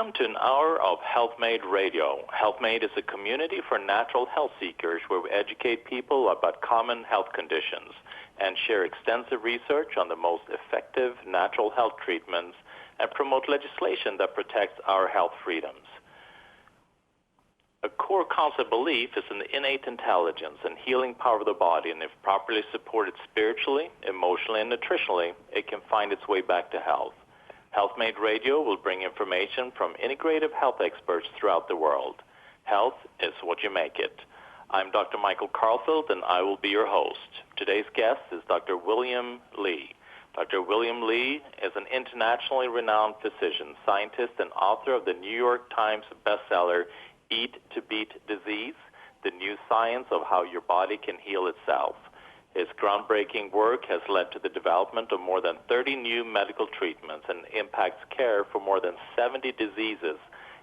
Welcome to an hour of HealthMade Radio. HealthMade is a community for natural health seekers where we educate people about common health conditions and share extensive research on the most effective natural health treatments and promote legislation that protects our health freedoms. A core concept belief is in the innate intelligence and healing power of the body, and if properly supported spiritually, emotionally, and nutritionally, it can find its way back to health. HealthMade Radio will bring information from integrative health experts throughout the world. Health is what you make it. I'm Dr. Michael Karlfeldt, and I will be your host. Today's guest is Dr. William Li. Dr. William Li is an internationally renowned physician, scientist, and author of the New York Times bestseller, Eat to Beat Disease, the new science of how your body can heal itself. His groundbreaking work has led to the development of more than 30 new medical treatments and impacts care for more than 70 diseases,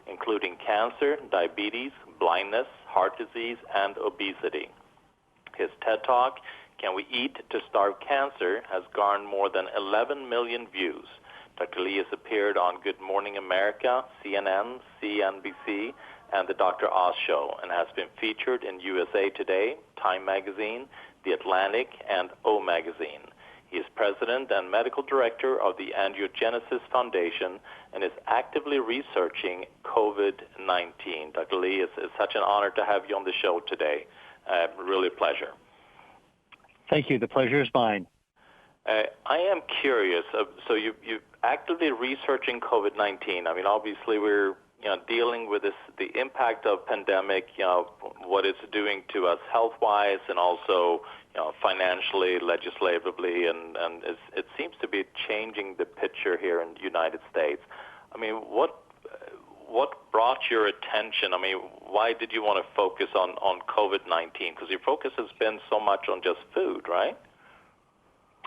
including cancer, diabetes, blindness, heart disease, and obesity. His TED Talk, Can We Eat to Starve Cancer, has garnered more than 11 million views. Dr. Li has appeared on Good Morning America, CNN, CNBC, and The Dr. Oz Show, and has been featured in USA Today, Time Magazine, The Atlantic, and O Magazine. He is president and medical director of the Angiogenesis Foundation and is actively researching COVID-19. Dr. Li, it's such an honor to have you on the show today. Really a pleasure. Thank you. The pleasure is mine. I am curious. So you're actively researching COVID-19. I mean, obviously we're dealing with the impact of pandemic, what it's doing to us health-wise and also, financially, legislatively, and it seems to be changing the picture here in the United States. I mean, what brought your attention? I mean, why did you want to focus on COVID-19? Because your focus has been so much on just food, right?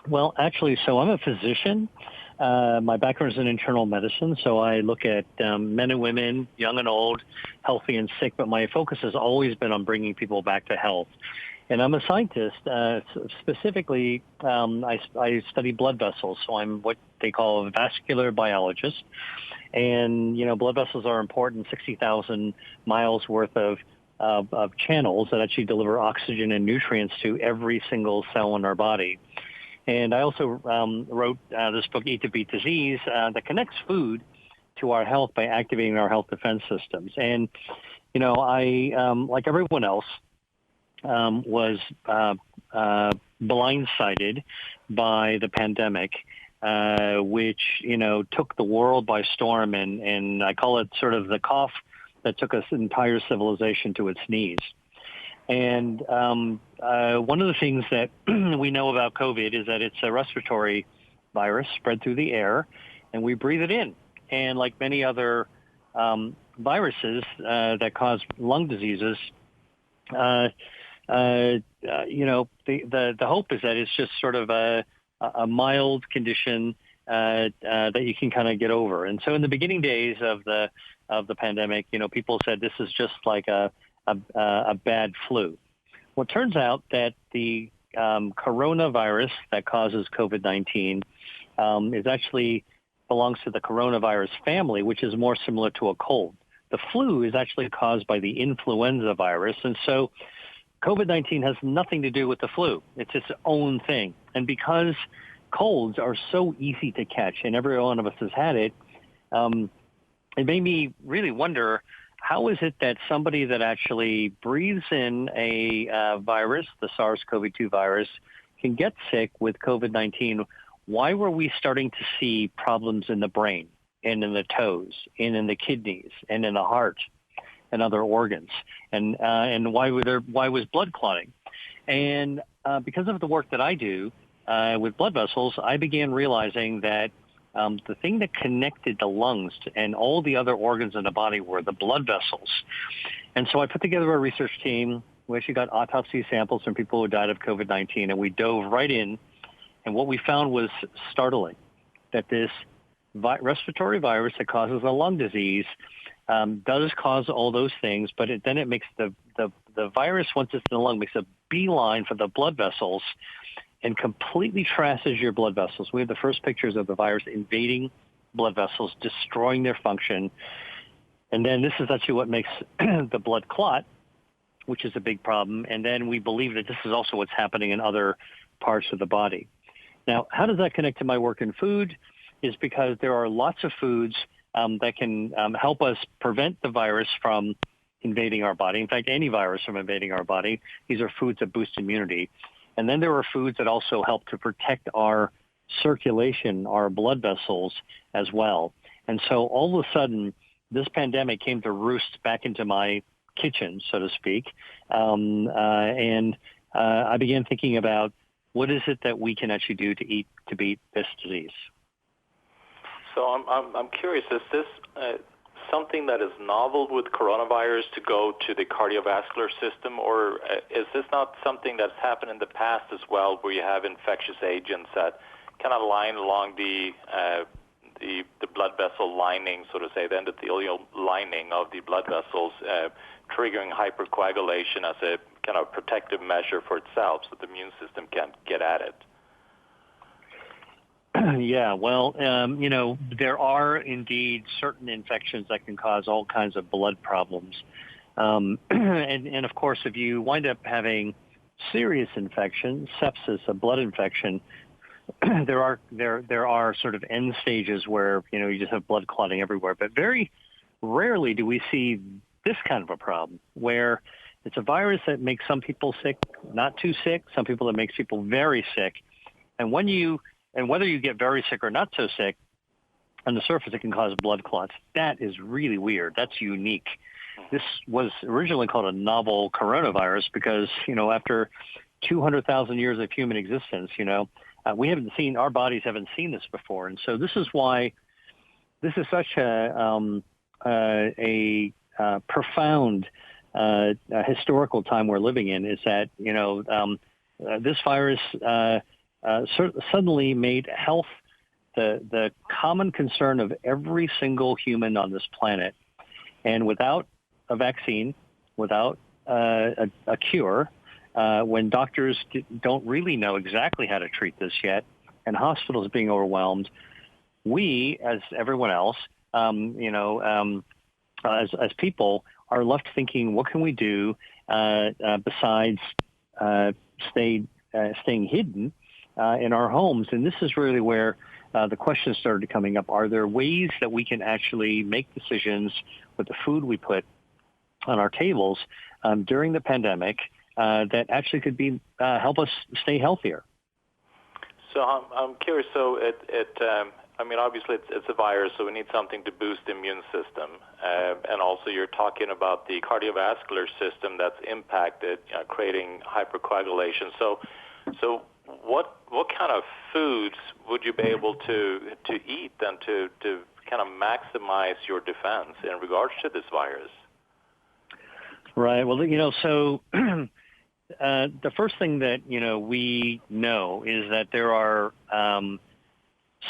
Well, actually, so I'm a physician. My background is in internal medicine, so I look at men and women, young and old, healthy and sick, but my focus has always been on bringing people back to health. And I'm a scientist. Specifically, I study blood vessels, so I'm what they call a vascular biologist. And, blood vessels are important, 60,000 miles worth of channels that actually deliver oxygen and nutrients to every single cell in our body. And I also wrote this book, Eat to Beat Disease, that connects food to our health by activating our health defense systems. And, I, like everyone else, was blindsided by the pandemic, which, took the world by storm. And I call it sort of the cough that took us entire civilization to its knees. And one of the things that we know about COVID is that it's a respiratory virus spread through the air, and we breathe it in. And like many other viruses that cause lung diseases, the hope is that it's just sort of a mild condition that you can kind of get over. And so in the beginning days of the pandemic, people said this is just like a bad flu. Well, it turns out that the coronavirus that causes COVID-19 is actually belongs to the coronavirus family, which is more similar to a cold. The flu is actually caused by the influenza virus, and so COVID-19 has nothing to do with the flu. It's its own thing. And because colds are so easy to catch, and every one of us has had it, it made me really wonder, how is it that somebody that actually breathes in a virus, the SARS-CoV-2 virus, can get sick with COVID-19? Why were we starting to see problems in the brain and in the toes and in the kidneys and in the heart and other organs? And why was blood clotting? And because of the work that I do with blood vessels, I began realizing that the thing that connected the lungs and all the other organs in the body were the blood vessels. And so I put together a research team. We actually got autopsy samples from people who died of COVID-19, and we dove right in. And what we found was startling, that this respiratory virus that causes a lung disease does cause all those things, but then it makes the virus, once it's in the lung, makes a beeline for the blood vessels and completely trashes your blood vessels. We have the first pictures of the virus invading blood vessels, destroying their function. And then this is actually what makes the blood clot, which is a big problem. And then we believe that this is also what's happening in other parts of the body. Now, how does that connect to my work in food? Is because there are lots of foods that can help us prevent the virus from invading our body. In fact, any virus from invading our body. These are foods that boost immunity. And then there are foods that also help to protect our circulation, our blood vessels as well. And so all of a sudden, this pandemic came to roost back into my kitchen, so to speak. And I began thinking about what is it that we can actually do to beat this disease. So I'm curious, is this something that is novel with coronavirus to go to the cardiovascular system, or is this not something that's happened in the past as well, where you have infectious agents that kind of line along the blood vessel lining, so to say, the endothelial lining of the blood vessels, triggering hypercoagulation as a kind of protective measure for itself so the immune system can't get at it? Yeah, well, there are indeed certain infections that can cause all kinds of blood problems. And of course, if you wind up having serious infection, sepsis, a blood infection, there are sort of end stages where, you just have blood clotting everywhere. But very rarely do we see this kind of a problem where it's a virus that makes some people sick, not too sick, some people that makes people very sick. And whether you get very sick or not so sick, on the surface it can cause blood clots. That is really weird. That's unique. This was originally called a novel coronavirus because, after 200,000 years of human existence, our bodies haven't seen this before. And so this is why this is such a profound historical time we're living in, is that, this virus suddenly made health the common concern of every single human on this planet. And without a vaccine, without a cure, when doctors don't really know exactly how to treat this yet, and hospitals being overwhelmed, we, as everyone else, as people, are left thinking, what can we do besides staying hidden in our homes? And this is really where the questions started coming up. Are there ways that we can actually make decisions with the food we put on our tables during the pandemic that actually could be help us stay healthier? So I'm curious. So obviously it's a virus, so we need something to boost the immune system, and also you're talking about the cardiovascular system that's impacted, creating hypercoagulation. So what kind of foods would you be able to eat then to kind of maximize your defense in regards to this virus? Right. Well, so the first thing that we know is that there are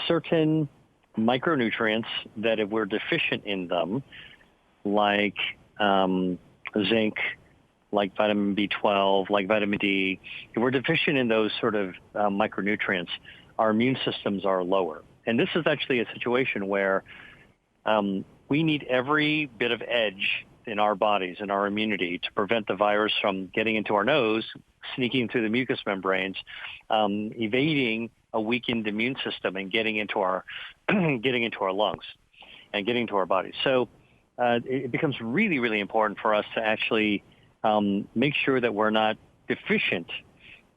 certain micronutrients that if we're deficient in them, like zinc, like vitamin B12, like vitamin D, if we're deficient in those sort of micronutrients, our immune systems are lower. And this is actually a situation where we need every bit of edge in our bodies and our immunity to prevent the virus from getting into our nose, sneaking through the mucous membranes, evading a weakened immune system and getting into our lungs and getting into our bodies. So it becomes really, really important for us to actually make sure that we're not deficient,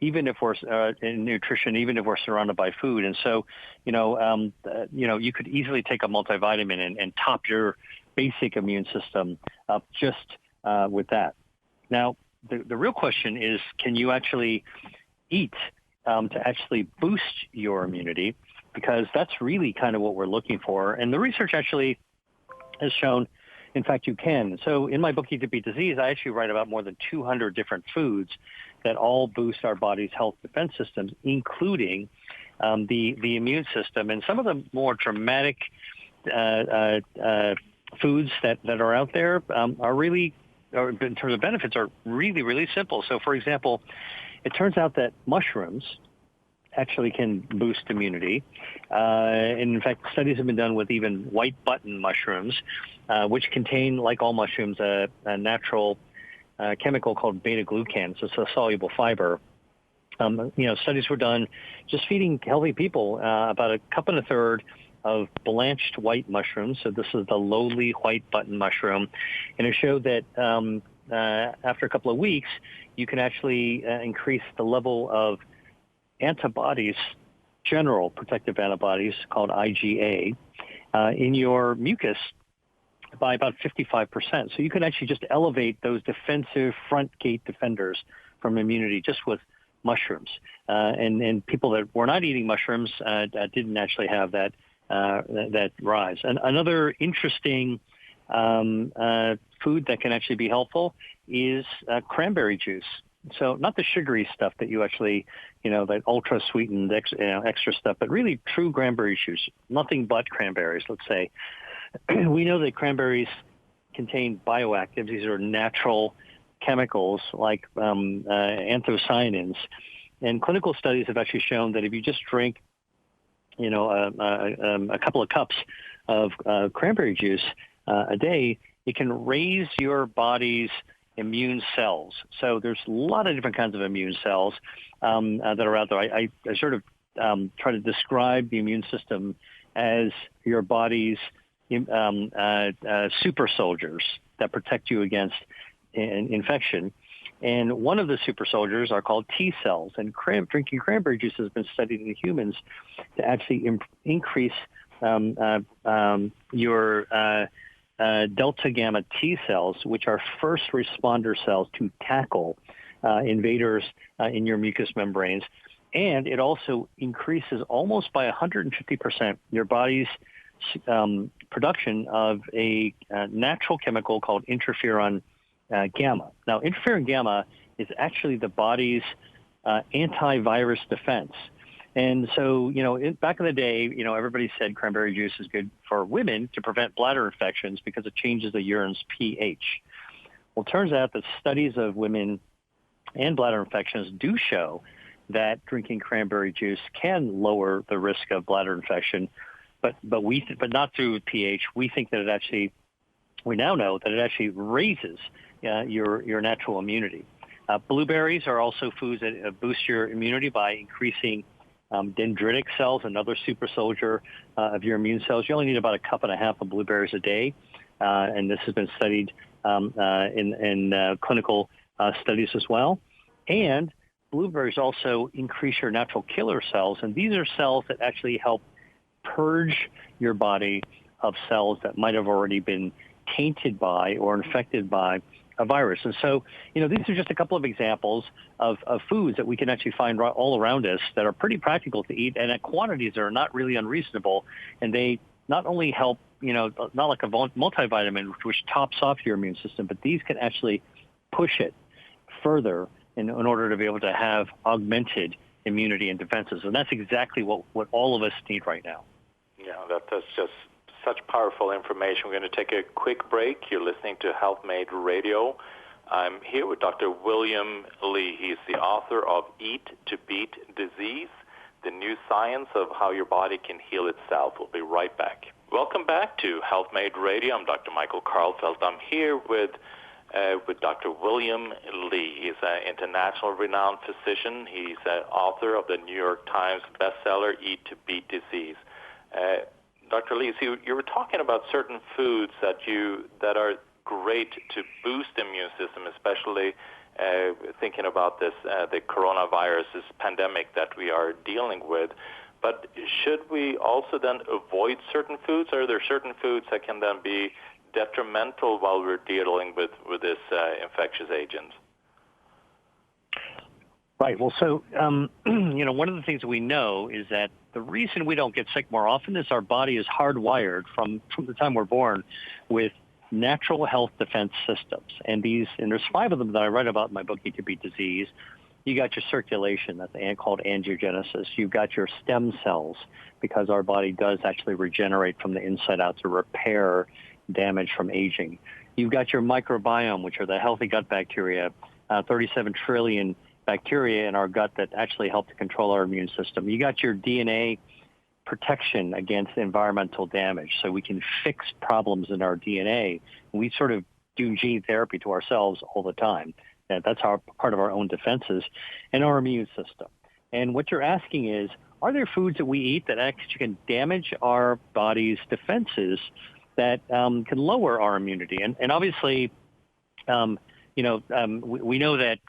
even if we're in nutrition, even if we're surrounded by food. And so, you could easily take a multivitamin and top your basic immune system up just with that. Now, the real question is, can you actually eat to actually boost your immunity? Because that's really kind of what we're looking for. And the research actually has shown, in fact, you can. So in my book, Eat to Beat Disease, I actually write about more than 200 different foods that all boost our body's health defense systems, including the immune system. And some of the more dramatic foods that are out there are really, or in terms of benefits, are really, really simple. So, for example, it turns out that mushrooms actually can boost immunity. And in fact, studies have been done with even white button mushrooms, which contain, like all mushrooms, a natural chemical called beta-glucan. So it's a soluble fiber. Studies were done just feeding healthy people about a cup and a third of blanched white mushrooms. So this is the lowly white button mushroom. And it showed that after a couple of weeks, you can actually increase the level of antibodies, general protective antibodies called IgA, in your mucus by about 55%. So you can actually just elevate those defensive front gate defenders from immunity just with mushrooms. And people that were not eating mushrooms didn't actually have that rise. And another interesting food that can actually be helpful is cranberry juice. So not the sugary stuff that you actually, that ultra sweetened extra stuff, but really true cranberry juice, nothing but cranberries, let's say. We know that cranberries contain bioactives. These are natural chemicals like anthocyanins. And clinical studies have actually shown that if you just drink, a couple of cups of cranberry juice a day, it can raise your body's immune cells. So there's a lot of different kinds of immune cells that are out there. I sort of try to describe the immune system as your body's super soldiers that protect you against infection. And one of the super soldiers are called T cells. And drinking cranberry juice has been studied in humans to actually increase your delta gamma T cells, which are first responder cells to tackle invaders in your mucous membranes. And it also increases almost by 150% your body's production of a natural chemical called interferon gamma. Now, interferon gamma is actually the body's antivirus defense. And so, back in the day, everybody said cranberry juice is good for women to prevent bladder infections because it changes the urine's pH. Well, it turns out that studies of women and bladder infections do show that drinking cranberry juice can lower the risk of bladder infection, but not through pH. We think that we now know that it actually raises your natural immunity. Blueberries are also foods that boost your immunity by increasing dendritic cells, another super soldier of your immune cells. You only need about a cup and a half of blueberries a day, and this has been studied in clinical studies as well. And blueberries also increase your natural killer cells, and these are cells that actually help purge your body of cells that might have already been tainted by or infected by a virus. And so, these are just a couple of examples of foods that we can actually find all around us that are pretty practical to eat and at quantities that are not really unreasonable. And they not only help, not like a multivitamin, which tops off your immune system, but these can actually push it further in order to be able to have augmented immunity and defenses. And that's exactly what all of us need right now. Yeah, that's just such powerful information. We're going to take a quick break. You're listening to Health Made Radio. I'm here with Dr. William Li. He's the author of Eat to Beat Disease, the new science of how your body can heal itself. We'll be right back. Welcome back to Health Made Radio. I'm Dr. Michael Karlfeldt. I'm here with Dr. William Li. He's an international renowned physician. He's an author of the New York Times bestseller, Eat to Beat Disease. Dr. Li, so you were talking about certain foods that are great to boost the immune system, especially thinking about the coronavirus, this pandemic that we are dealing with. But should we also then avoid certain foods? Are there certain foods that can then be detrimental while we're dealing with this infectious agent? Right. Well, so, one of the things we know is that the reason we don't get sick more often is our body is hardwired from the time we're born with natural health defense systems. And there's 5 of them that I write about in my book, Eat to Beat Disease. You got your circulation, that's called angiogenesis. You've got your stem cells, because our body does actually regenerate from the inside out to repair damage from aging. You've got your microbiome, which are the healthy gut bacteria, 37 trillion bacteria in our gut that actually help to control our immune system. You got your DNA protection against environmental damage, so we can fix problems in our DNA. We sort of do gene therapy to ourselves all the time. That's part of our own defenses and our immune system. And what you're asking is, are there foods that we eat that actually can damage our body's defenses that can lower our immunity? And obviously, we know that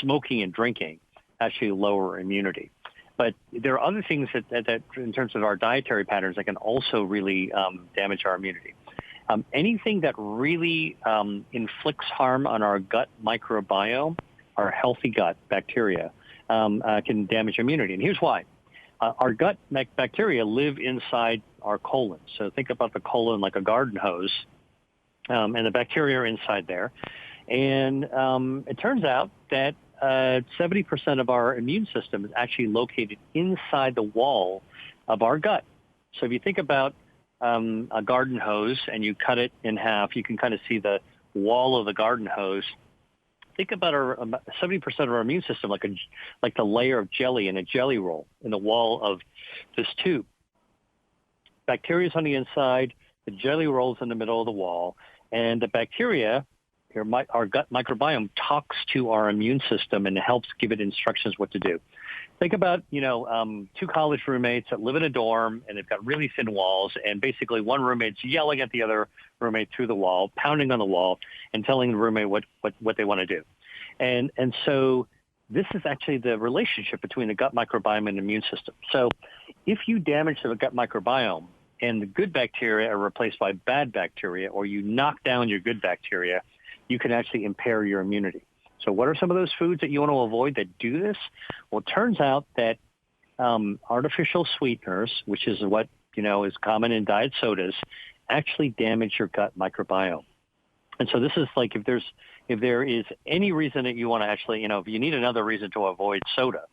smoking and drinking actually lower immunity. But there are other things that in terms of our dietary patterns, that can also really damage our immunity. Anything that really inflicts harm on our gut microbiome, our healthy gut bacteria, can damage immunity. And here's why. Our gut bacteria live inside our colon. So think about the colon like a garden hose, and the bacteria are inside there. And it turns out that 70% of our immune system is actually located inside the wall of our gut. So if you think about a garden hose and you cut it in half, you can kind of see the wall of the garden hose. Think about 70% of our immune system like the layer of jelly in a jelly roll in the wall of this tube. Bacteria is on the inside, the jelly rolls in the middle of the wall, and the bacteria, our gut microbiome, talks to our immune system and helps give it instructions what to do. Think about, two college roommates that live in a dorm, and they've got really thin walls, and basically one roommate's yelling at the other roommate through the wall, pounding on the wall, and telling the roommate what they want to do. And so this is actually the relationship between the gut microbiome and the immune system. So if you damage the gut microbiome and the good bacteria are replaced by bad bacteria, or you knock down your good bacteria, you can actually impair your immunity. So what are some of those foods that you want to avoid that do this? Well, it turns out that artificial sweeteners, which is what is common in diet sodas, actually damage your gut microbiome. And so this is like if there is any reason that you want to actually, if you need another reason to avoid soda,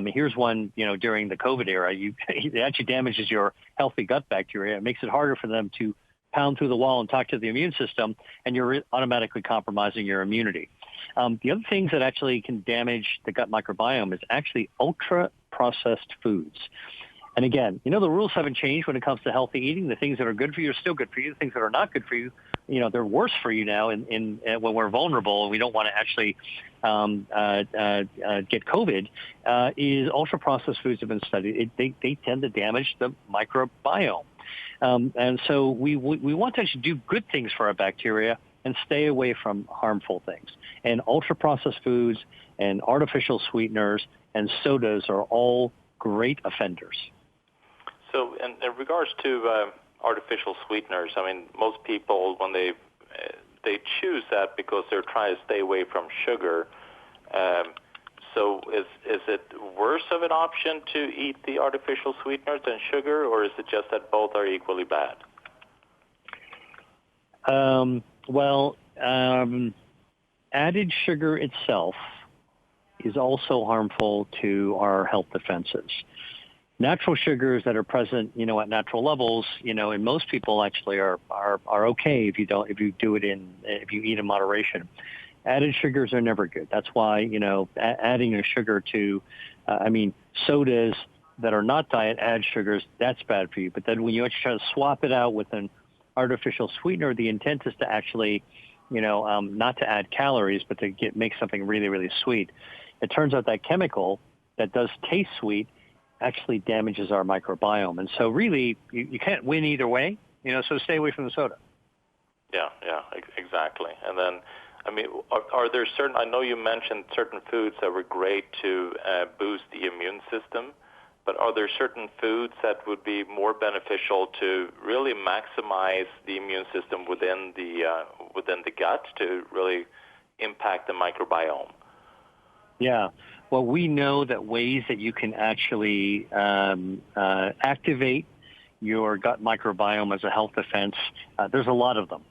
here's one, during the COVID era, it actually damages your healthy gut bacteria. It makes it harder for them to pound through the wall and talk to the immune system, and you're automatically compromising your immunity. The other things that actually can damage the gut microbiome is actually ultra-processed foods. And again, the rules haven't changed when it comes to healthy eating. The things that are good for you are still good for you. The things that are not good for you, they're worse for you now when we're vulnerable and we don't want to actually get COVID, is ultra-processed foods have been studied. They tend to damage the microbiome. And so we want to actually do good things for our bacteria and stay away from harmful things. And ultra-processed foods and artificial sweeteners and sodas are all great offenders. So in regards to artificial sweeteners, most people, when they choose that because they're trying to stay away from sugar. So is it worse of an option to eat the artificial sweeteners than sugar, or is it just that both are equally bad? Added sugar itself is also harmful to our health defenses. Natural sugars that are present, at natural levels, in most people actually are okay if you eat in moderation. Added sugars are never good. That's why, adding a sugar to, sodas that are not diet add sugars, that's bad for you. But then when you actually try to swap it out with an artificial sweetener, the intent is to actually, not to add calories, but to make something really, really sweet. It turns out that chemical that does taste sweet actually damages our microbiome. And so really, you can't win either way, so stay away from the soda. Yeah, exactly. And then, are there certain, I know you mentioned certain foods that were great to boost the immune system, but are there certain foods that would be more beneficial to really maximize the immune system within the gut to really impact the microbiome? Yeah. Well, we know that ways that you can actually activate your gut microbiome as a health defense, there's a lot of them.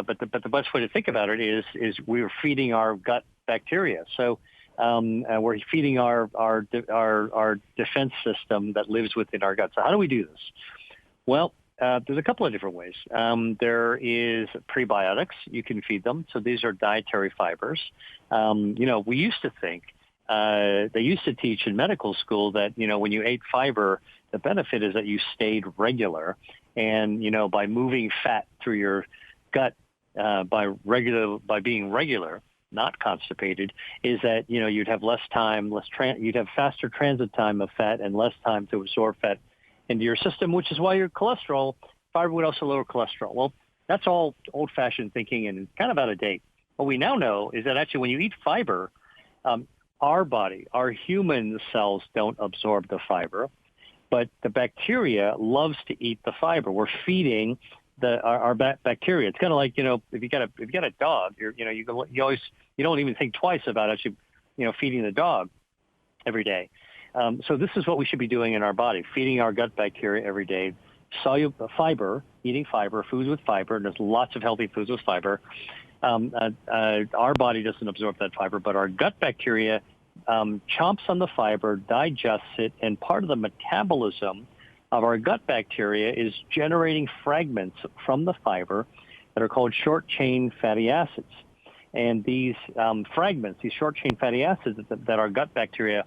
But the best way to think about it is we're feeding our gut bacteria. So we're feeding our defense system that lives within our gut. So how do we do this? Well, there's a couple of different ways. There is prebiotics. You can feed them. So these are dietary fibers. We used to think, they used to teach in medical school that, when you ate fiber, the benefit is that you stayed regular. And, by moving fat through your gut, by being regular, not constipated, is that, you'd have less time, you'd have faster transit time of fat and less time to absorb fat into your system, which is why your fiber would also lower cholesterol. Well, that's all old-fashioned thinking and kind of out of date. What we now know is that actually when you eat fiber, our human cells don't absorb the fiber, but the bacteria loves to eat the fiber. We're feeding our bacteria. It's kind of like, if you got a dog, you don't even think twice about actually, feeding the dog every day. So this is what we should be doing in our body, feeding our gut bacteria every day, soluble fiber, eating fiber, foods with fiber, and there's lots of healthy foods with fiber. Our body doesn't absorb that fiber, but our gut bacteria chomps on the fiber, digests it, and part of the metabolism of our gut bacteria is generating fragments from the fiber that are called short-chain fatty acids. And these fragments, these short-chain fatty acids that our gut bacteria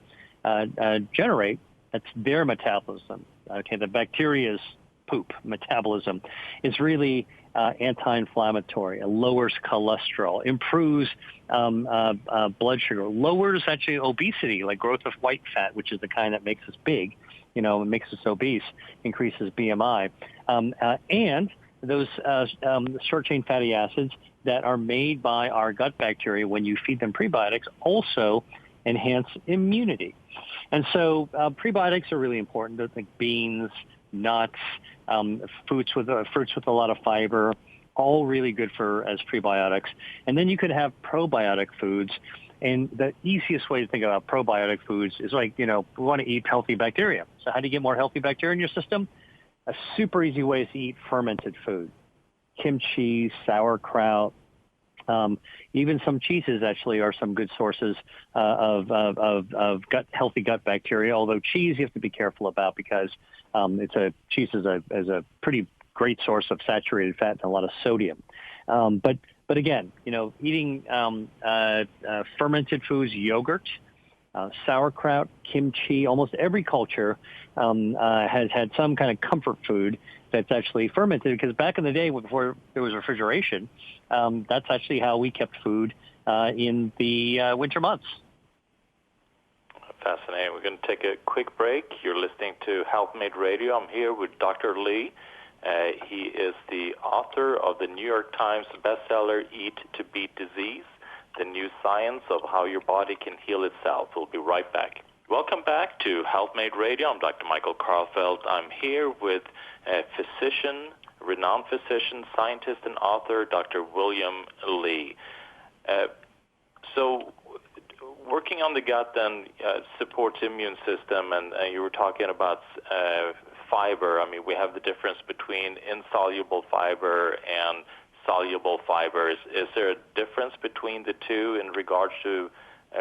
generate, that's their metabolism. Okay, the bacteria's poop metabolism is really anti-inflammatory. It lowers cholesterol, improves blood sugar, lowers actually obesity, like growth of white fat, which is the kind that makes us big, it makes us obese, increases BMI. And those short-chain fatty acids that are made by our gut bacteria when you feed them prebiotics also enhance immunity. And so prebiotics are really important, like beans, nuts, fruits with a lot of fiber, all really good as prebiotics. And then you could have probiotic foods. And the easiest way to think about probiotic foods is like, we want to eat healthy bacteria. So how do you get more healthy bacteria in your system? A super easy way is to eat fermented food. Kimchi, sauerkraut, even some cheeses actually are some good sources of healthy gut bacteria. Although cheese you have to be careful about because cheese is a pretty great source of saturated fat and a lot of sodium. But again, eating fermented foods, yogurt, sauerkraut, kimchi, almost every culture has had some kind of comfort food that's actually fermented, because back in the day before there was refrigeration, that's actually how we kept food in the winter months. Fascinating. We're going to take a quick break. You're listening to Health Made Radio. I'm here with Dr. Lee. He is the author of the New York Times bestseller, Eat to Beat Disease, the new science of how your body can heal itself. We'll be right back. Welcome back to Health Made Radio. I'm Dr. Michael Karlfeldt. I'm here with a renowned physician, scientist, and author, Dr. William Lee. So working on the gut then supports immune system, and you were talking about fiber. I mean, we have the difference between insoluble fiber and soluble fibers. Is there a difference between the two in regards to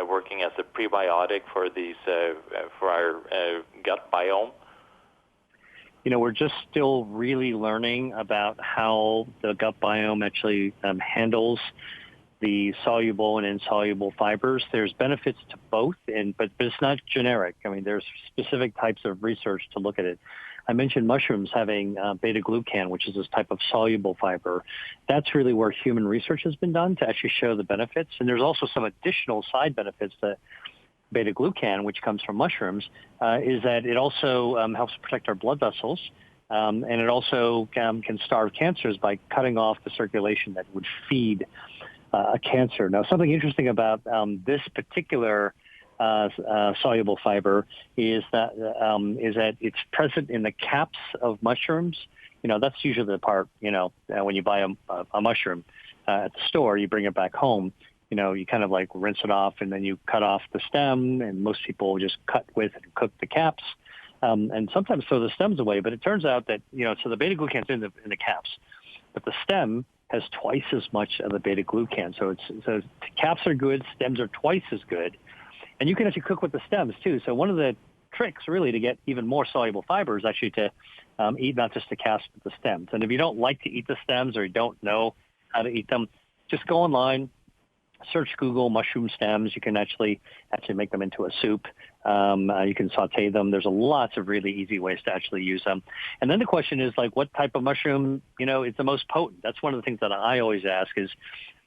working as a prebiotic for these for our gut biome? We're just still really learning about how the gut biome actually handles the soluble and insoluble fibers. There's benefits to both, but it's not generic. I mean, there's specific types of research to look at it. I mentioned mushrooms having beta-glucan, which is this type of soluble fiber. That's really where human research has been done to actually show the benefits. And there's also some additional side benefits to beta-glucan, which comes from mushrooms, is that it also helps protect our blood vessels. And it also can starve cancers by cutting off the circulation that would feed a cancer. Now, something interesting about this particular soluble fiber is that it's present in the caps of mushrooms. That's usually the part, when you buy a mushroom at the store, you bring it back home, you kind of like rinse it off and then you cut off the stem, and most people just cut with and cook the caps and sometimes throw the stems away. But it turns out that, so the beta-glucan's in the caps, but the stem has twice as much of the beta-glucan. So the caps are good, stems are twice as good. And you can actually cook with the stems, too. So one of the tricks, really, to get even more soluble fiber is actually to eat not just the caps, but the stems. And if you don't like to eat the stems or you don't know how to eat them, just go online, search Google mushroom stems. You can actually make them into a soup. You can saute them. There's lots of really easy ways to actually use them. And then the question is, like, what type of mushroom, is the most potent? That's one of the things that I always ask is,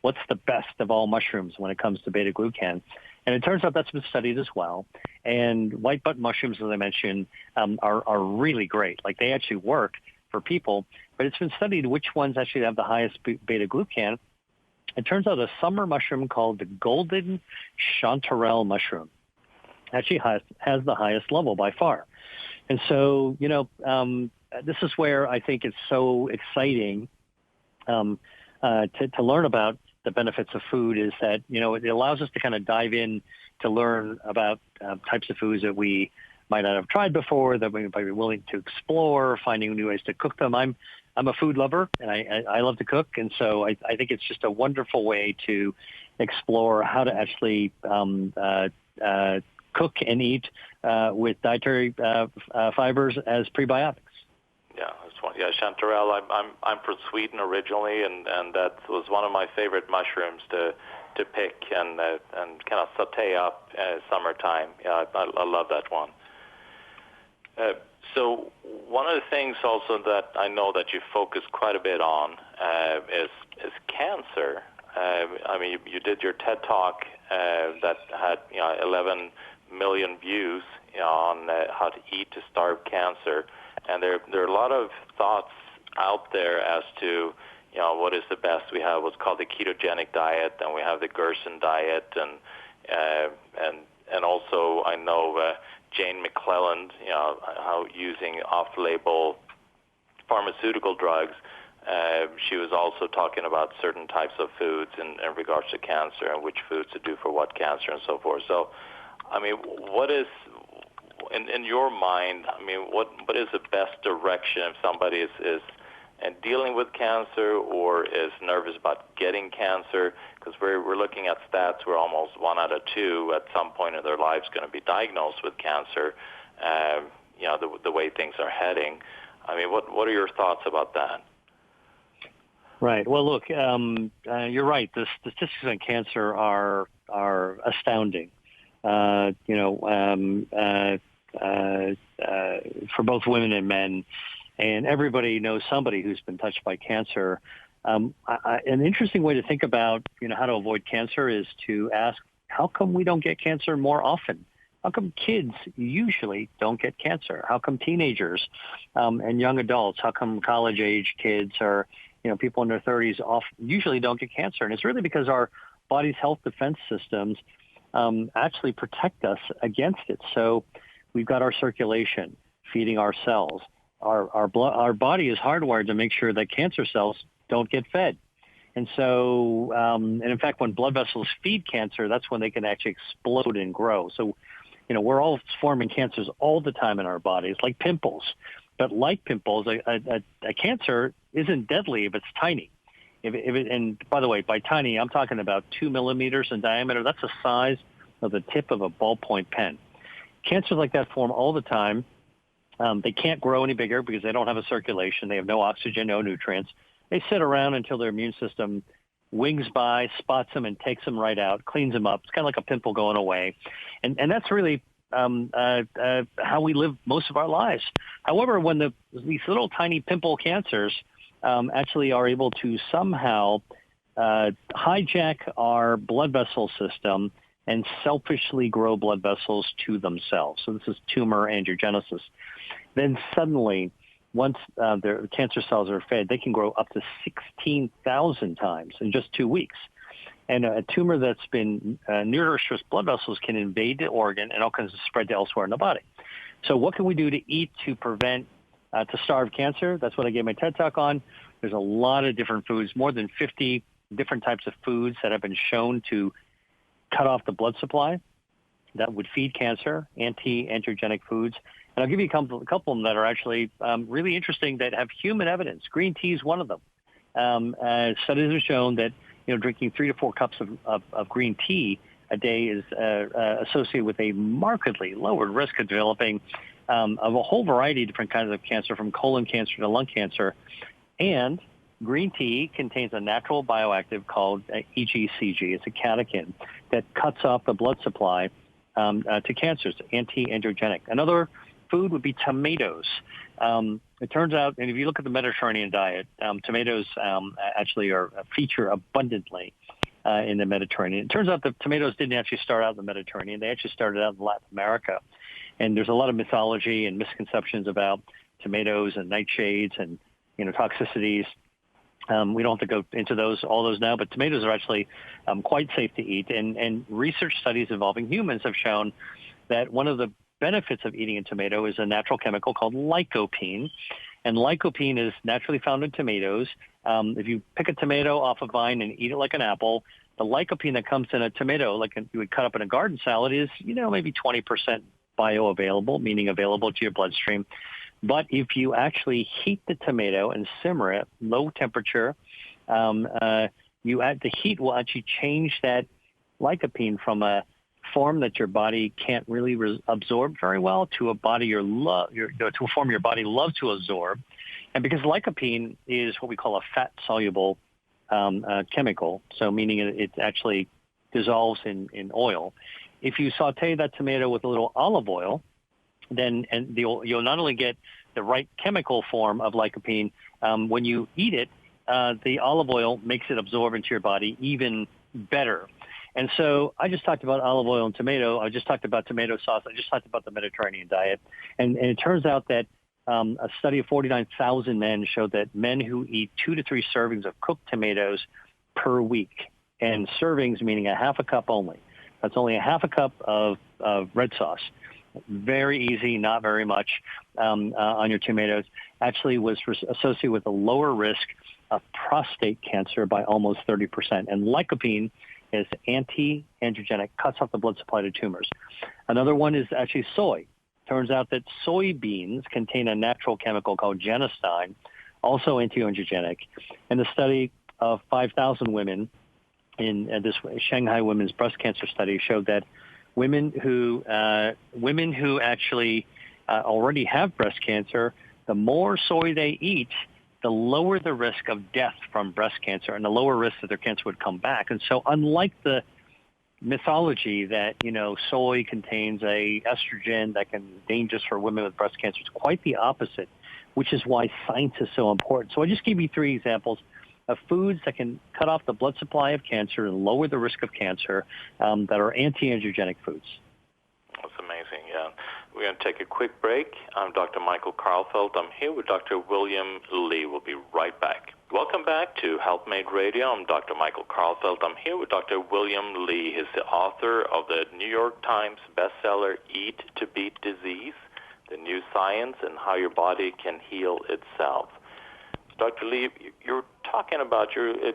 what's the best of all mushrooms when it comes to beta-glucan? And it turns out that's been studied as well. And white button mushrooms, as I mentioned, are really great. Like, they actually work for people. But it's been studied which ones actually have the highest beta-glucan. It turns out a summer mushroom called the golden chanterelle mushroom actually has the highest level by far. And so, this is where I think it's so exciting to learn about the benefits of food, is that, it allows us to kind of dive in to learn about types of foods that we might not have tried before, that we might be willing to explore, finding new ways to cook them. I'm a food lover, and I love to cook, and so I think it's just a wonderful way to explore how to actually cook and eat with dietary fibers as prebiotics. Yeah, that's one. Yeah, chanterelle. I'm from Sweden originally, and that was one of my favorite mushrooms to pick and kind of saute up summertime. Yeah, I love that one. So one of the things also that I know that you focus quite a bit on is cancer. You did your TED Talk that had 11 million views on how to eat to starve cancer, and there are a lot of thoughts out there as to what is the best. We have what's called the ketogenic diet, and we have the Gerson diet, and also I know Jane McClelland, how using off-label pharmaceutical drugs. She was also talking about certain types of foods in regards to cancer and which foods to do for what cancer and so forth. So, what is, in your mind, what is the best direction if somebody is dealing with cancer or is nervous about getting cancer? Because we're looking at stats where almost 1 out of 2 at some point in their lives going to be diagnosed with cancer, the way things are heading. What are your thoughts about that? Right. Well, look, you're right. The statistics on cancer are astounding. For both women and men, and everybody knows somebody who's been touched by cancer. An interesting way to think about, how to avoid cancer is to ask, how come we don't get cancer more often? How come kids usually don't get cancer? How come teenagers and young adults, how come college-age kids or, people in their 30s usually don't get cancer? And it's really because our body's health defense systems actually protect us against it. So we've got our circulation feeding our cells. Our body is hardwired to make sure that cancer cells don't get fed. And so, and in fact, when blood vessels feed cancer, that's when they can actually explode and grow. So, we're all forming cancers all the time in our bodies, like pimples. But like pimples, a cancer isn't deadly if it's tiny. And by the way, by tiny, I'm talking about 2 millimeters in diameter. That's the size of the tip of a ballpoint pen. Cancers like that form all the time. They can't grow any bigger because they don't have a circulation. They have no oxygen, no nutrients. They sit around until their immune system wings by, spots them, and takes them right out, cleans them up. It's kind of like a pimple going away. And that's really how we live most of our lives. However, when these little tiny pimple cancers actually are able to somehow hijack our blood vessel system and selfishly grow blood vessels to themselves. So this is tumor angiogenesis. Then suddenly, once their cancer cells are fed, they can grow up to 16,000 times in just 2 weeks. And a tumor that's been nourished with blood vessels can invade the organ and all kinds of spread to elsewhere in the body. So what can we do to eat to prevent, to starve cancer? That's what I gave my TED Talk on. There's a lot of different foods, more than 50 different types of foods that have been shown to cut off the blood supply that would feed cancer, anti-angiogenic foods. And I'll give you a couple of them that are actually really interesting that have human evidence. Green tea is one of them. Studies have shown that drinking 3 to 4 cups of green tea a day is associated with a markedly lowered risk of developing of a whole variety of different kinds of cancer, from colon cancer to lung cancer. And Green tea contains a natural bioactive called EGCG. It's a catechin that cuts off the blood supply to cancers, anti-angiogenic. Another food would be tomatoes. It turns out, and if you look at the Mediterranean diet, tomatoes actually feature abundantly in the Mediterranean. It turns out that tomatoes didn't actually start out in the Mediterranean. They actually started out in Latin America. And there's a lot of mythology and misconceptions about tomatoes and nightshades and, toxicities. We don't have to go into all those now, but tomatoes are actually quite safe to eat. And research studies involving humans have shown that one of the benefits of eating a tomato is a natural chemical called lycopene. And lycopene is naturally found in tomatoes. If you pick a tomato off a vine and eat it like an apple, the lycopene that comes in a tomato, like you would cut up in a garden salad, is, maybe 20% bioavailable, meaning available to your bloodstream. But if you actually heat the tomato and simmer it, low temperature, the heat will actually change that lycopene from a form that your body can't really absorb very well to a form your body loves to absorb. And because lycopene is what we call a fat-soluble chemical, so meaning it actually dissolves in oil. If you saute that tomato with a little olive oil, then you'll not only get the right chemical form of lycopene, when you eat it, the olive oil makes it absorb into your body even better. And so I just talked about olive oil and tomato. I just talked about tomato sauce. I just talked about the Mediterranean diet. And it turns out that a study of 49,000 men showed that men who eat 2 to 3 servings of cooked tomatoes per week, and servings meaning a half a cup only. That's only a half a cup of red sauce. Very easy, not very much on your tomatoes. Actually was associated with a lower risk of prostate cancer by almost 30%. And lycopene is anti-angiogenic, cuts off the blood supply to tumors. Another one is actually soy. Turns out that soybeans contain a natural chemical called genistein, also anti-angiogenic. And the study of 5,000 women in this Shanghai Women's Breast Cancer Study showed that women who actually already have breast cancer, the more soy they eat, the lower the risk of death from breast cancer and the lower risk that their cancer would come back. And so unlike the mythology that, soy contains a estrogen that can be dangerous for women with breast cancer, it's quite the opposite, which is why science is so important. So I just gave you 3 examples of foods that can cut off the blood supply of cancer and lower the risk of cancer that are anti-angiogenic foods. That's amazing, yeah. We're going to take a quick break. I'm Dr. Michael Karlfeldt. I'm here with Dr. William Lee. We'll be right back. Welcome back to Health Made Radio. I'm Dr. Michael Karlfeldt. I'm here with Dr. William Lee. He's the author of the New York Times bestseller, Eat to Beat Disease, The New Science and How Your Body Can Heal Itself. Dr. Lee, you're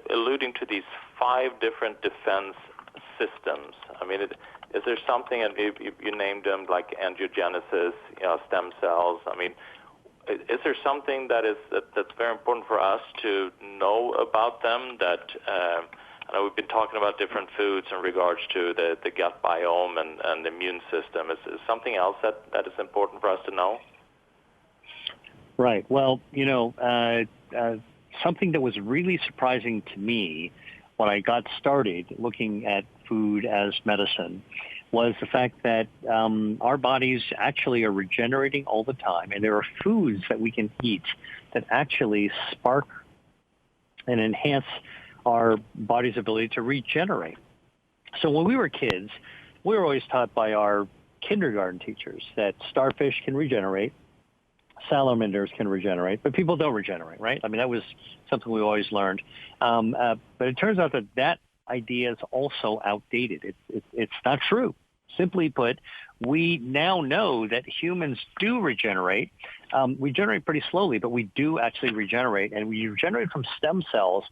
alluding to these 5 different defense systems. I mean, is there something, and you named them like angiogenesis, stem cells. I mean, is there something that's very important for us to know about them? That I know we've been talking about different foods in regards to the gut biome and the immune system. Is something else that is important for us to know? Right. Well, something that was really surprising to me when I got started looking at food as medicine was the fact that our bodies actually are regenerating all the time. And there are foods that we can eat that actually spark and enhance our body's ability to regenerate. So when we were kids, we were always taught by our kindergarten teachers that starfish can regenerate, salamanders can regenerate, but people don't regenerate, right? I mean, that was something we always learned. But it turns out that idea is also outdated. It's not true. Simply put, we now know that humans do regenerate. We regenerate pretty slowly, but we do actually regenerate, and we regenerate from stem cells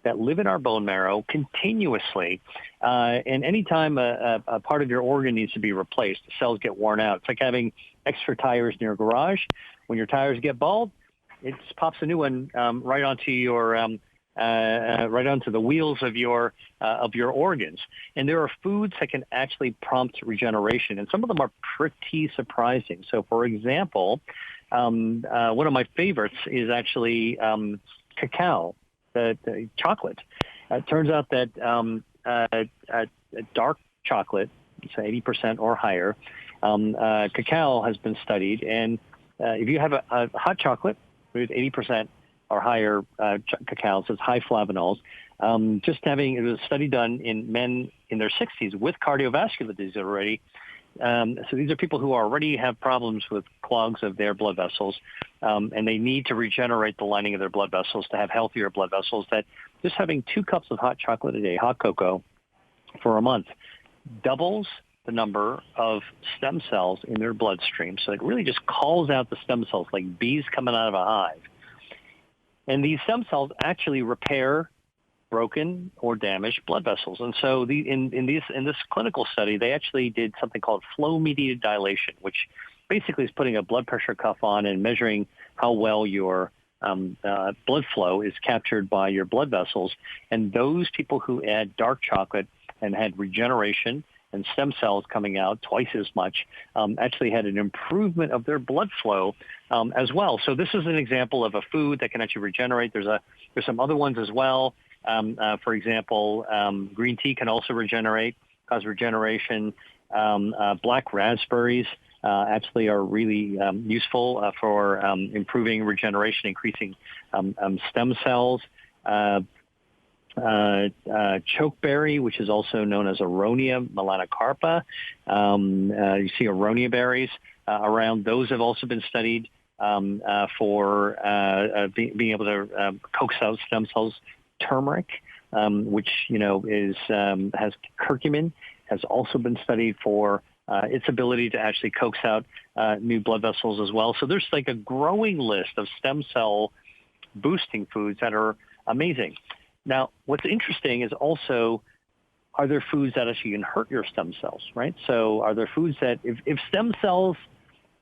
that live in our bone marrow continuously. And anytime a part of your organ needs to be replaced, the cells get worn out. It's like having extra tires in your garage. When your tires get bald, it just pops a new one right onto your right onto the wheels of your organs. And there are foods that can actually prompt regeneration, and some of them are pretty surprising. So, for example, one of my favorites is actually cacao. the chocolate. It turns out that dark chocolate, say 80% or higher, cacao has been studied, and if you have a hot chocolate with 80% or higher cacao, so it's high flavanols, it was a study done in men in their 60s with cardiovascular disease already. So these are people who already have problems with clogs of their blood vessels, and they need to regenerate the lining of their blood vessels to have healthier blood vessels, that just having 2 cups of hot chocolate a day, hot cocoa, for a month doubles the number of stem cells in their bloodstream. So it really just calls out the stem cells like bees coming out of a hive. And these stem cells actually repair broken or damaged blood vessels. And so in this clinical study, they actually did something called flow-mediated dilation, which basically is putting a blood pressure cuff on and measuring how well your blood flow is captured by your blood vessels. And those people who had dark chocolate and had regeneration and stem cells coming out twice as much actually had an improvement of their blood flow as well. So this is an example of a food that can actually regenerate. There's some other ones as well. For example, green tea can also cause regeneration. Black raspberries actually are really useful for improving regeneration, increasing stem cells. Chokeberry, which is also known as Aronia melanocarpa. You see Aronia berries around. Those have also been studied for being able to coax out stem cells. Turmeric, which has curcumin, has also been studied for its ability to actually coax out new blood vessels as well. So there's like a growing list of stem cell boosting foods that are amazing. Now, what's interesting is also, are there foods that actually can hurt your stem cells, right? So are there foods that, if stem cells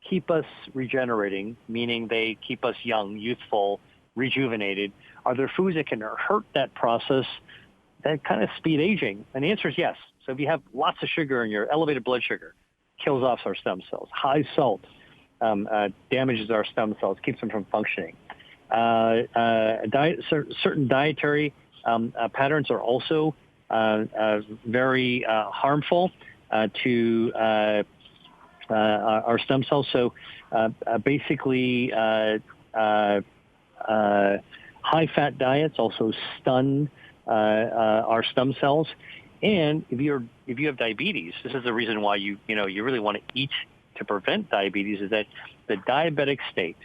keep us regenerating, meaning they keep us young, youthful, rejuvenated, are there foods that can hurt that process that kind of speed aging? And the answer is yes. So if you have lots of sugar in your elevated blood sugar, kills off our stem cells. High salt damages our stem cells, keeps them from functioning. Certain dietary patterns are also very harmful to our stem cells. So basically, high-fat diets also stun our stem cells. And if you have diabetes, this is the reason why you really want to eat to prevent diabetes, is that the diabetic state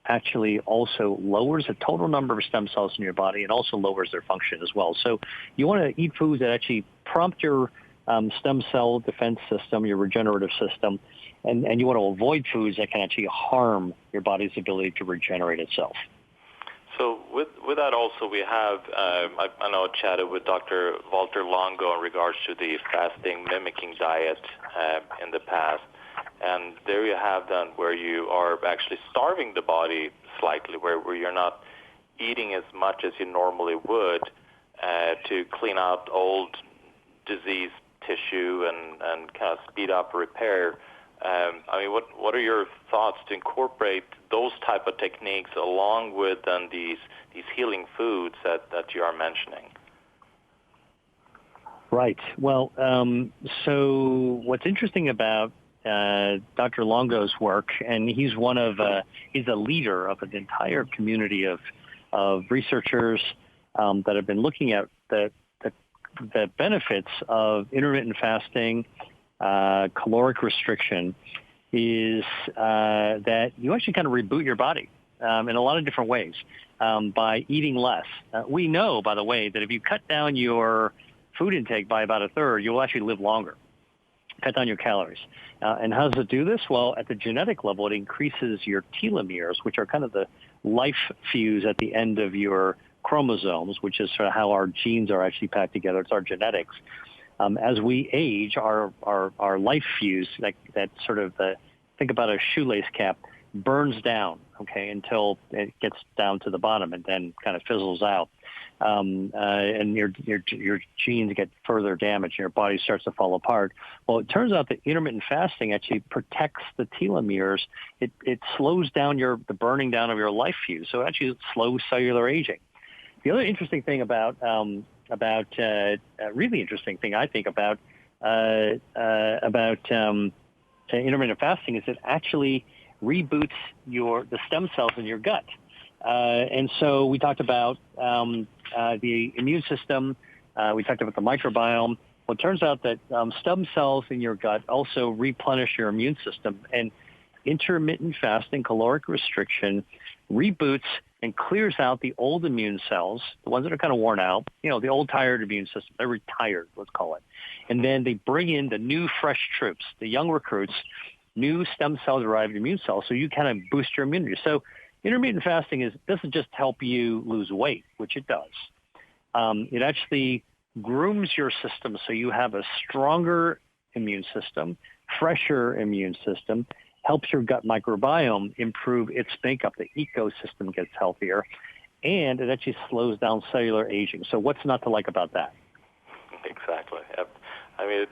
actually also lowers the total number of stem cells in your body and also lowers their function as well. So you want to eat foods that actually prompt your stem cell defense system, your regenerative system, and you want to avoid foods that can actually harm your body's ability to regenerate itself. So with that also, we have, I know, chatted with Dr. Walter Longo in regards to the fasting mimicking diet in the past. And there you have then where you are actually starving the body slightly, where you're not eating as much as you normally would to clean out old diseased tissue and kind of speed up repair. What are your thoughts to incorporate those type of techniques along with then these healing foods that you are mentioning? Right. Well, so what's interesting about Dr. Longo's work, and he's he's a leader of an entire community of researchers that have been looking at the benefits of intermittent fasting, caloric restriction, is that you actually kind of reboot your body in a lot of different ways by eating less. We know, by the way, that if you cut down your food intake by about a third, you'll actually live longer. Cut down your calories. And how does it do this? Well, at the genetic level, it increases your telomeres, which are kind of the life fuse at the end of your chromosomes, which is sort of how our genes are actually packed together. It's our genetics. As we age, our life fuse, like that sort of think about a shoelace cap, burns down, okay, until it gets down to the bottom and then kind of fizzles out. And your genes get further damaged and your body starts to fall apart. Well, it turns out that intermittent fasting actually protects the telomeres. It slows down the burning down of your life fuse. So it actually slows cellular aging. The other interesting thing really interesting thing I think about intermittent fasting is it actually reboots the stem cells in your gut. And so we talked about the immune system. We talked about the microbiome. Well, it turns out that stem cells in your gut also replenish your immune system. And intermittent fasting, caloric restriction, reboots and clears out the old immune cells, the ones that are kind of worn out, the old tired immune system. They're retired, let's call it. And then they bring in the new fresh troops, the young recruits, new stem cell-derived immune cells, so you kind of boost your immunity. So intermittent fasting doesn't just help you lose weight, which it does. It actually grooms your system so you have a stronger immune system, fresher immune system, helps your gut microbiome improve its makeup. The ecosystem gets healthier, and it actually slows down cellular aging. So what's not to like about that? Exactly. I mean,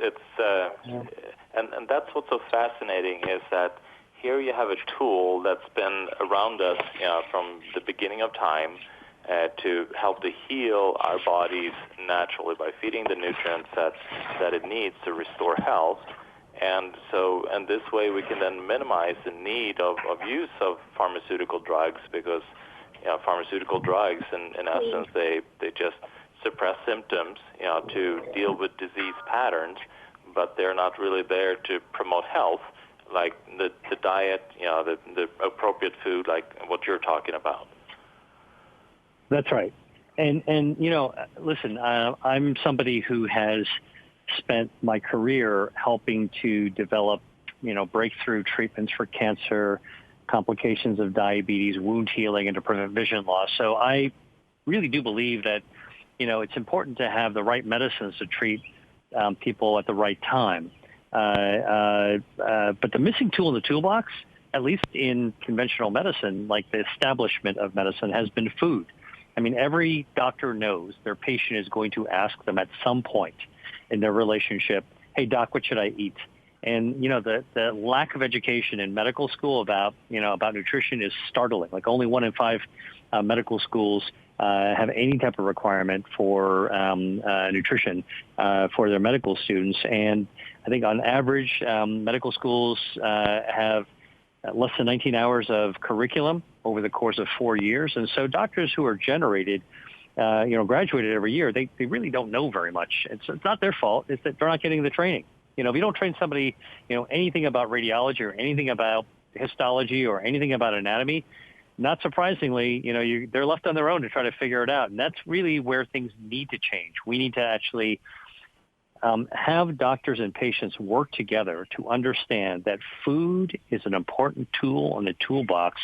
and that's what's so fascinating is that here you have a tool that's been around us from the beginning of time to help to heal our bodies naturally by feeding the nutrients that it needs to restore health. And this way we can then minimize the need of use of pharmaceutical drugs because pharmaceutical drugs, in essence, they just suppress symptoms, to deal with disease patterns, but they're not really there to promote health, like the diet, the appropriate food, like what you're talking about. That's right. And listen, I'm somebody who has spent my career helping to develop, breakthrough treatments for cancer, complications of diabetes, wound healing, and to prevent vision loss. So I really do believe that, it's important to have the right medicines to treat people at the right time. But the missing tool in the toolbox, at least in conventional medicine, like the establishment of medicine, has been food. I mean, every doctor knows their patient is going to ask them at some point in their relationship, hey, doc, what should I eat? And, the lack of education in medical school about nutrition is startling. Like only 1 in 5 medical schools have any type of requirement for nutrition for their medical students. And I think on average, medical schools have less than 19 hours of curriculum over the course of 4 years. And so doctors who are graduated every year, they really don't know very much. It's not their fault. It's that they're not getting the training. If you don't train somebody, anything about radiology or anything about histology or anything about anatomy, not surprisingly, they're left on their own to try to figure it out. And that's really where things need to change. We need to actually have doctors and patients work together to understand that food is an important tool in the toolbox,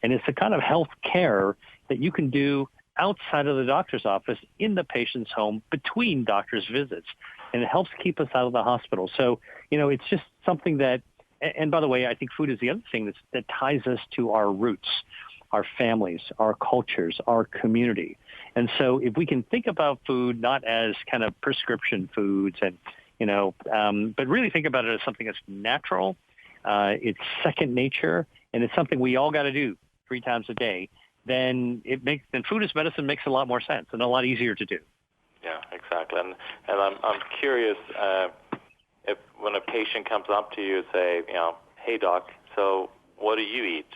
and it's the kind of health care that you can do outside of the doctor's office in the patient's home between doctor's visits, and it helps keep us out of the hospital. So, it's just something that, and by the way, I think food is the other thing that ties us to our roots, our families, our cultures, our community. And so if we can think about food not as kind of prescription foods and, but really think about it as something that's natural, it's second nature, and it's something we all got to do 3 times a day, then food as medicine makes a lot more sense and a lot easier to do. Yeah, exactly. And I'm curious if when a patient comes up to you and say, hey, doc, so what do you eat?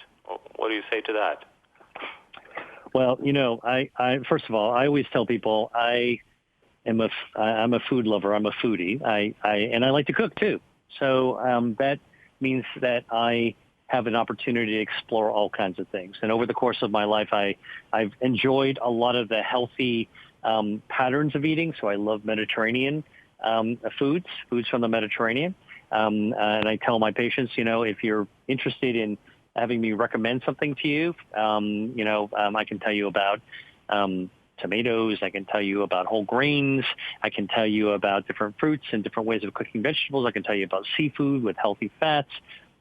What do you say to that? Well, I first of all, I always tell people I'm a food lover. I'm a foodie. And I like to cook too. So that means that I have an opportunity to explore all kinds of things. And over the course of my life, I've enjoyed a lot of the healthy patterns of eating. So I love Mediterranean foods from the Mediterranean. And I tell my patients, if you're interested in having me recommend something to you, I can tell you about tomatoes. I can tell you about whole grains. I can tell you about different fruits and different ways of cooking vegetables. I can tell you about seafood with healthy fats,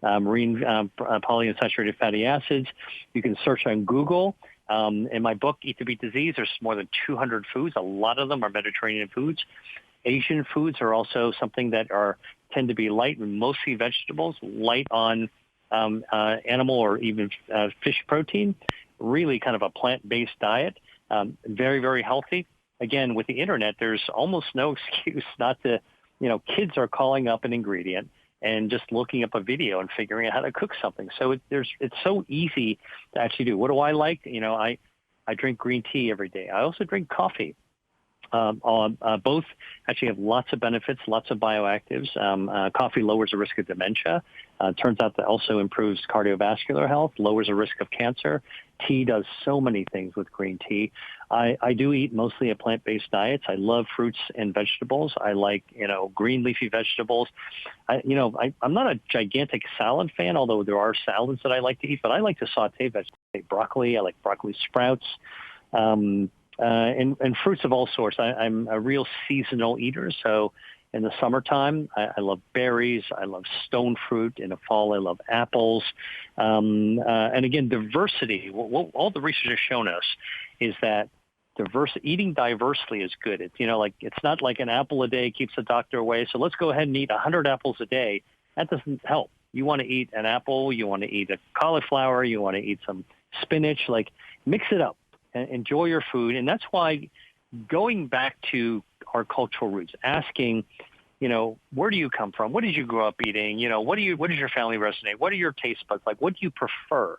marine polyunsaturated fatty acids. You can search on Google. In my book, Eat to Beat Disease, there's more than 200 foods. A lot of them are Mediterranean foods. Asian foods are also something that tend to be light and mostly vegetables, light on animal or even fish protein, really kind of a plant-based diet. Very, very healthy. Again, with the internet, there's almost no excuse not to, kids are calling up an ingredient and just looking up a video and figuring out how to cook something. So it's so easy to actually do. What do I like? I drink green tea every day. I also drink coffee. Both actually have lots of benefits, lots of bioactives. Coffee lowers the risk of dementia. Turns out that also improves cardiovascular health, lowers the risk of cancer. Tea does so many things with green tea. I do eat mostly a plant-based diet. I love fruits and vegetables. I like, green leafy vegetables. I'm not a gigantic salad fan, although there are salads that I like to eat, but I like to saute vegetables, like broccoli. I like broccoli sprouts. And fruits of all sorts. I'm a real seasonal eater. So in the summertime, I love berries. I love stone fruit. In the fall, I love apples. And again, diversity. What all the research has shown us is that eating diversely is good. It's not like an apple a day keeps the doctor away. So let's go ahead and eat 100 apples a day. That doesn't help. You want to eat an apple. You want to eat a cauliflower. You want to eat some spinach. Mix it up. Enjoy your food. And that's why going back to our cultural roots, asking, where do you come from? What did you grow up eating? What does your family resonate? What are your taste buds like? What do you prefer?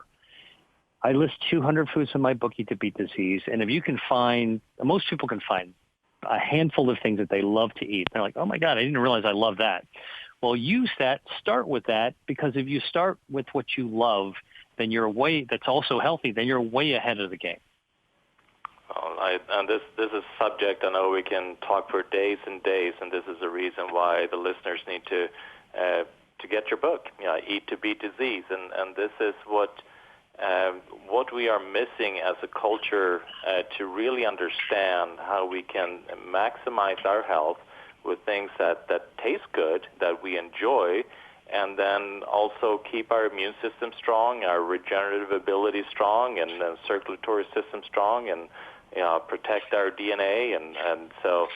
I list 200 foods in my book, Eat to Beat Disease. And if you can find, most people can find a handful of things that they love to eat. They're like, oh my God, I didn't realize I love that. Well, use that, start with that, because if you start with what you love, then that's also healthy, then you're way ahead of the game. And this is a subject I know we can talk for days and days, and this is the reason why the listeners need to get your book, Eat to Beat Disease. And this is what we are missing as a culture to really understand how we can maximize our health with things that taste good, that we enjoy, and then also keep our immune system strong, our regenerative ability strong, and circulatory system strong, and protect our DNA. And so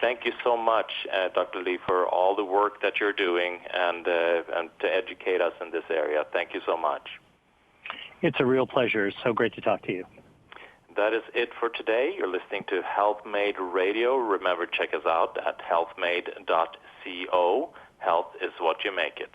thank you so much, Dr. Lee, for all the work that you're doing and to educate us in this area. Thank you so much. It's a real pleasure. It's so great to talk to you. That is it for today. You're listening to Health Made Radio. Remember, check us out at healthmade.co. Health is what you make it.